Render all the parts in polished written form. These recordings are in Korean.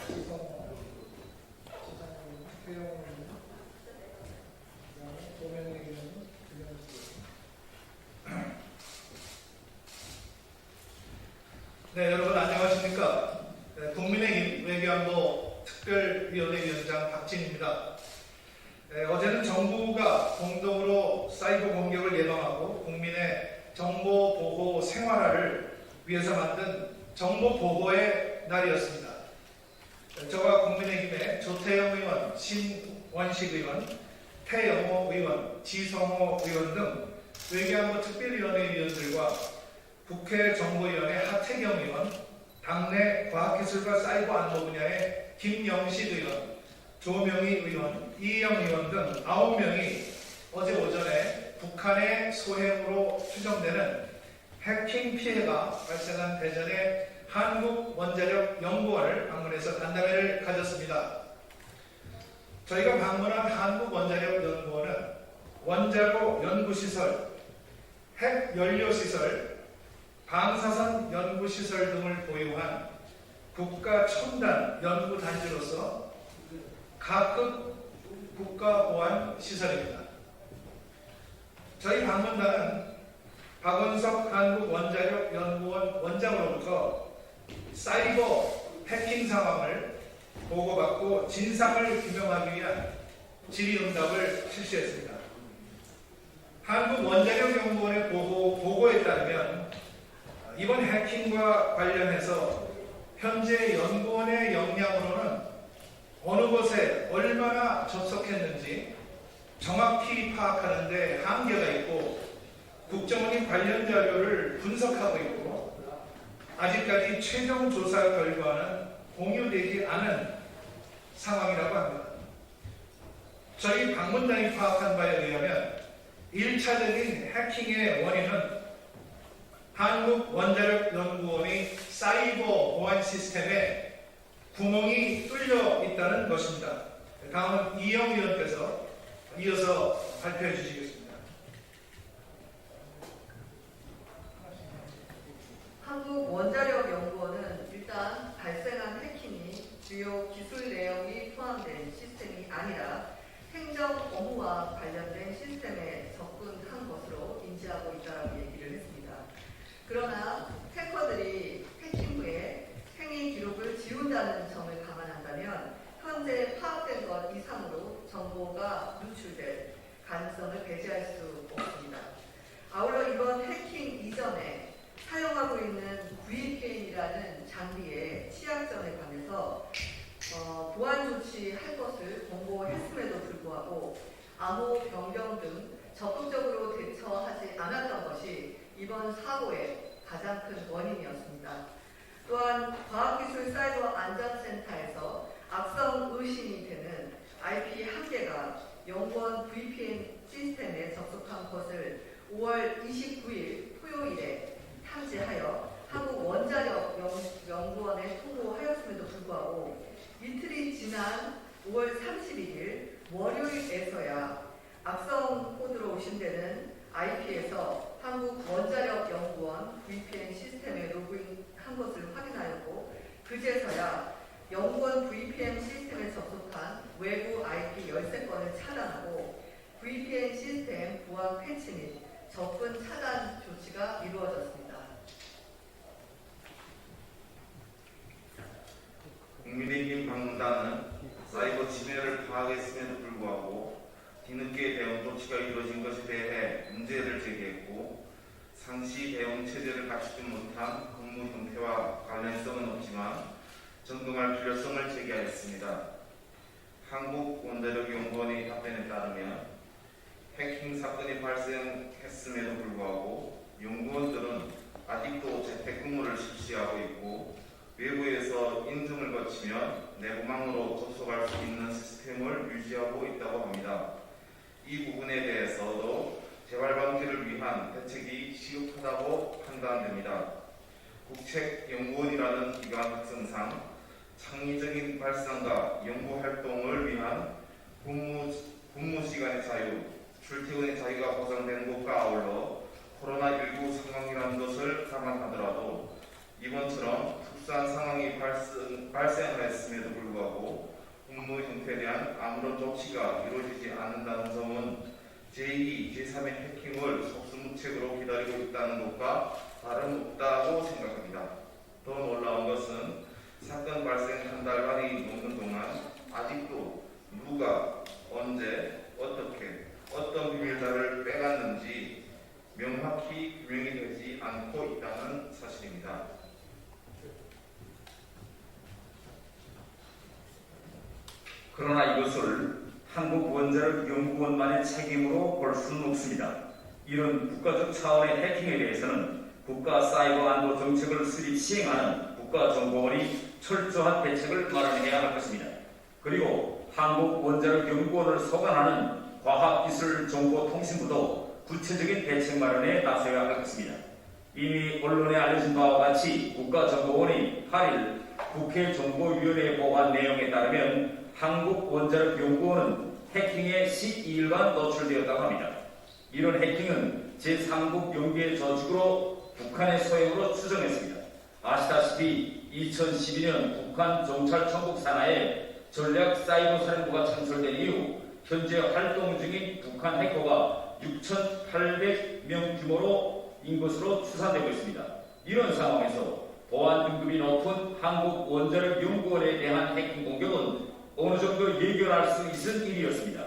지성호, 최영호, 조명의 의원은 네, 여러분 안녕하십니까? 네, 국민의힘 외교안보 특별위원회 위원장 박진입니다. 네, 어제는 정부가 공동으로 사이버 공격을 예방하고 국민의 정보 보호 생활화를 위해서 만든 정보 보호의 날이었습니다. 저와 국민의힘의 조태영 의원, 신원식 의원, 태영호 의원, 지성호 의원 등 외교안보 특별위원회 위원들과 국회 정보위원회 하태경 의원, 당내 과학기술과 사이버 안보 분야의 김영식 의원, 조명희 의원, 이영 의원 등 9명이 어제 오전에 북한의 소행으로 추정되는 해킹 피해가 발생한 대전의 한국원자력연구원을 방문해서 간담회를 가졌습니다. 저희가 방문한 한국원자력연구원은 원자로 연구시설, 핵연료시설, 방사선 연구시설 등을 보유한 국가 첨단 연구단지로서 각급 국가보안 시설입니다. 저희 방문단은 박원석 한국원자력연구원 원장으로부터 사이버 해킹 상황을 보고받고 진상을 규명하기 위한 질의응답을 실시했습니다. 한국원자력연구원의 보고에 따르면 이번 해킹과 관련해서 현재 연구원의 역량으로는 어느 곳에 얼마나 접속했는지 정확히 파악하는 데 한계가 있고 국정원이 관련 자료를 분석하고 있고 아직까지 최종 조사 결과는 공유되지 않은 상황이라고 합니다. 저희 방문단이 파악한 바에 의하면 1차적인 해킹의 원인은 한국원자력연구원의 사이버 보안 시스템에 구멍이 뚫려 있다는 것입니다. 다음은 이영 의원께서 이어서 발표해 주시겠습니다. 한국원자력연구원은 일단 발생한 해킹이 주요 기술 내용이 포함된 시스템이 아니라 행정 업무와 관련된 시스템에 접근한 것으로 인지하고 있다고 얘기를 했습니다. 그러나 해커들이 해킹 후에 행위 기록을 지운다는 점을 감안한다면 현재 파악된 것 이상으로 정보가 누출될 가능성을 배제할 수 없습니다. 아울러 이번 해킹 이전에 사용하고 있는 VPN이라는 장비의 취약점에 관해서 보안 조치할 것을 권고했음에도 불구하고 암호 변경 등 적극적으로 대처하지 않았던 것이 이번 사고의 가장 큰 원인이었습니다. 또한 과학기술사이버안전센터에서 악성 의심이 되는 IP 한 개가 연구원 VPN 시스템에 접속한 것을 5월 29일 토요일에 탐지하여 한국원자력연구원에 통보하였음에도 불구하고 이틀이 지난 5월 31일 월요일에서야 악성 코드로 오신되는 IP에서 한국원자력연구원 VPN 시스템에 로그인한 것을 확인하였고 그제서야 연구원 VPN 시스템에 접속한 외부 IP 13건을 차단하고 VPN 시스템 보안 패치 및 접근 차단 조치가 이루어졌습니다. 국민의힘 방문단은 사이버 침해를 파악했음에도 불구하고 뒤늦게 대응 조치가 이루어진 것에 대해 문제를 제기했고 상시 대응 체제를 갖추지 못한 근무 형태와 관련성은 없지만 점검할 필요성을 제기하였습니다. 한국원자력연구원의 답변에 따르면 해킹 사건이 발생했음에도 불구하고 연구원들은 아직도 재택근무를 실시하고 있고 외부에서 인증을 거치면 내부망으로 접속할 수 있는 시스템을 유지하고 있다고 합니다. 이 부분에 대해서도 재발 방지를 위한 대책이 시급하다고 판단됩니다. 국책연구원이라는 기관 특성상 창의적인 발상과 연구활동을 위한 근무시간의 자유, 출퇴근의 자유가 보장된 것과 아울러 코로나19 상황이라는 것을 감안하더라도 이번처럼 국산 상황이 발생하였음에도 불구하고 업무 형태에 대한 아무런 조치가 이루어지지 않는다는 점은 제2, 제3의 해킹을 속수무책으로 기다리고 있다는 것과 다름없다고 생각합니다. 더 놀라운 것은 사건 발생 한 달간이 넘는 동안 아직도 누가 언제 어떻게 어떤 비밀자를 빼갔는지 명확히 규명이 되지 않고 있다는 사실입니다. 그러나 이것을 한국원자력연구원만의 책임으로 볼 수는 없습니다. 이런 국가적 차원의 해킹에 대해서는 국가사이버안보 정책을 수립 시행하는 국가정보원이 철저한 대책을 마련해야 할 것입니다. 그리고 한국원자력연구원을 소관하는 과학기술정보통신부도 구체적인 대책 마련에 나서야 할 것입니다. 이미 언론에 알려진 바와 같이 국가정보원이 8일 국회 정보위원회에 보고한 내용에 따르면 한국원자력연구원은 해킹에 12일간 노출되었다고 합니다. 이런 해킹은 제3국 용기의 조직으로 북한의 소행으로 추정했습니다. 아시다시피 2012년 북한 정찰청국 산하에 전략사이버사령부가 창설된 이후 현재 활동 중인 북한 해커가 6,800명 규모로인 것으로 추산되고 있습니다. 이런 상황에서 보안 등급이 높은 한국원자력연구원에 대한 해킹 공격은 어느 정도 예견할 수 있은 일이었습니다.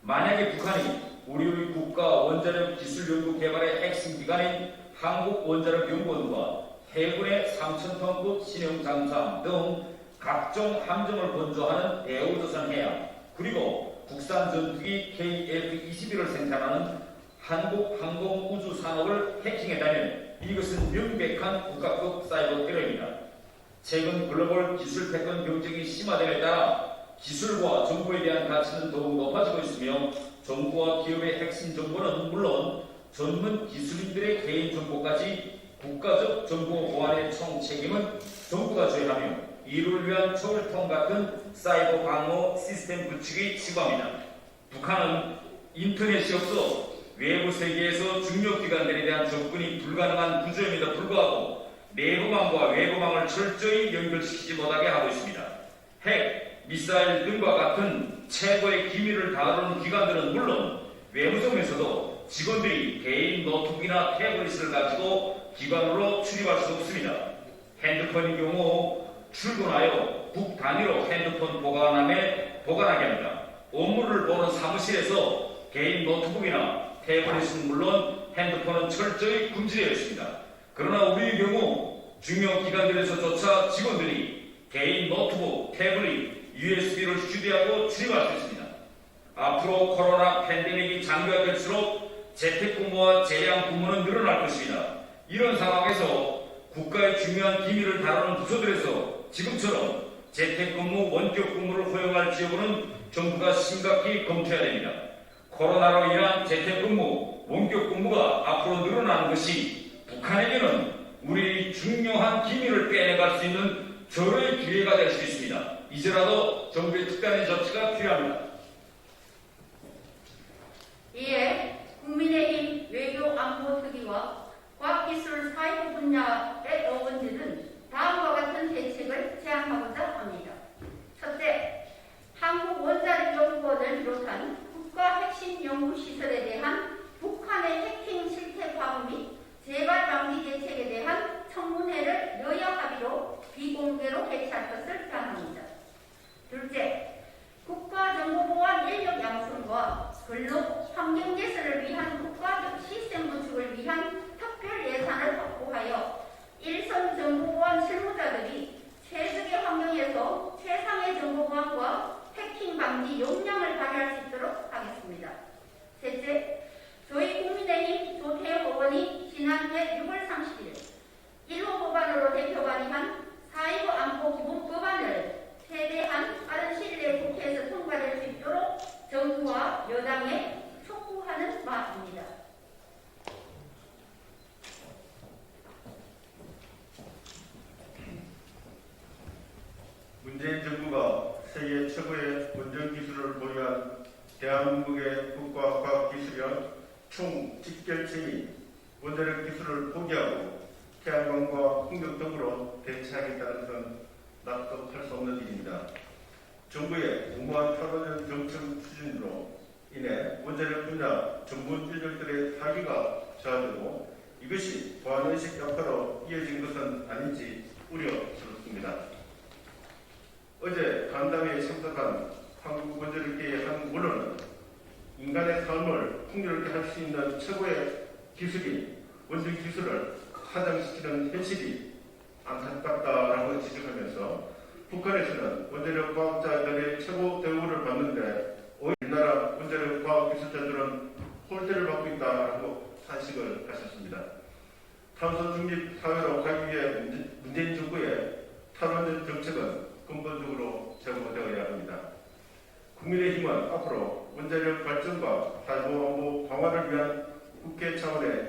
만약에 북한이 우리의 국가 원자력 기술 연구 개발의 핵심 기관인 한국원자력연구원과 해군의 3,000톤급 신형 잠수함 등 각종 함정을 건조하는 대우조선 해양 그리고 국산 전투기 KF-21을 생산하는 한국항공우주산업을 해킹했다면 이것은 명백한 국가급 사이버 테러입니다. 최근 글로벌 기술 패권 경쟁이 심화됨에 따라 기술과 정보에 대한 가치는 더욱 높아지고 있으며 정부와 기업의 핵심 정보는 물론 전문 기술인들의 개인 정보까지 국가적 정보 보안의 총 책임은 정부가 져야 하며 이를 위한 초월통 같은 사이버 방어 시스템 구축이 시급합니다. 북한은 인터넷이 없어 외부 세계에서 중요 기관들에 대한 접근이 불가능한 구조임에도 불구하고 내부망과 외부망을 철저히 연결시키지 못하게 하고 있습니다. 핵, 미사일 등과 같은 최고의 기밀을 다루는 기관들은 물론 외무성에서도 직원들이 개인 노트북이나 태블릿을 가지고 기관으로 출입할 수 없습니다. 핸드폰인 경우 출근하여 국 단위로 핸드폰 보관하게 합니다. 업무를 보는 사무실에서 개인 노트북이나 태블릿은 물론 핸드폰은 철저히 금지되어 있습니다. 그러나 우리의 경우 중요 기관들에서조차 직원들이 개인 노트북, 태블릿, USB를 휴대하고 출입할 수 있습니다. 앞으로 코로나 팬데믹이 장기화될수록 재택근무와 재량 근무는 늘어날 것입니다. 이런 상황에서 국가의 중요한 기밀을 다루는 부서들에서 지금처럼 재택근무, 원격근무를 허용할지 여부는 정부가 심각히 검토해야 됩니다. 코로나로 인한 재택근무, 원격근무가 앞으로 늘어나는 것이 북한에게는 우리 중요한 기밀을 빼내갈 수 있는 절호의 기회가 될 수 있습니다. 이제라도 정부의 특단의 조치가 필요합니다. 이에 국민의힘 외교안보특위와 과학기술 사이버 분야의 의원들은 다음과 같은 대책을 제안하고자 합니다. 첫째, 한국원자력연구원을 비롯한 국가 핵심 연구시설에 대한 북한의 해킹 실태 파악 및 재발 방지 대책에 대한 청문회를 여야 합의로 비공개로 개최할 것을 제안합니다. 둘째, 국가정보보안 인력 양성과 근로 환경 개선을 위한 국가적 시스템 구축을 위한 특별 예산을 확보하여 일선 정보보안 실무자들이 최적의 환경에서 최상의 정보보안과 해킹 방지 역량을 발휘할 수 있도록 하겠습니다. 셋째, 저희 국민의힘 조태영 의원이 지난해 6월 30일 1호 법안으로 대표 발의한 사이버 안보 기본 법안을 최대한 빠른 시일 내에 국회에서 통과될 수 있도록 정부와 여당에 촉구하는 바입니다. 문재인 정부가 세계 최고의 원전 기술을 보유한 대한민국의 국가과학기술연 총 직결체인 원자력 기술을 포기하고 태양광과 풍력 등으로 대체하겠다는 것은 납득할 수 없는 일입니다. 정부의 무모한 탈원전 정책 추진으로 인해 원자력 분야 전문 인력들의 타기가 저하되고 이것이 보안의식 약화로 이어진 것은 아닌지 우려스럽습니다. 어제 간담회에 참석한 한국원자력계의 한 원로는 인간의 삶을 풍요롭게 할 수 있는 최고의 기술이 원전 기술을 하장시키는 현실이 안타깝다라고 지적하면서 북한에서는 원자력 과학자들의 최고 대우를 받는데 오히려 우리나라 원자력 과학기술자들은 홀대를 받고 있다라고 탄식을 하셨습니다. 탄소 중립 사회로 가기 위해 문재인 정부의 탈원전 정책은 근본적으로 제고되어야 합니다. 국민의힘은 앞으로 원자력 발전과 사회보안부 강화를 위한 국회 차원의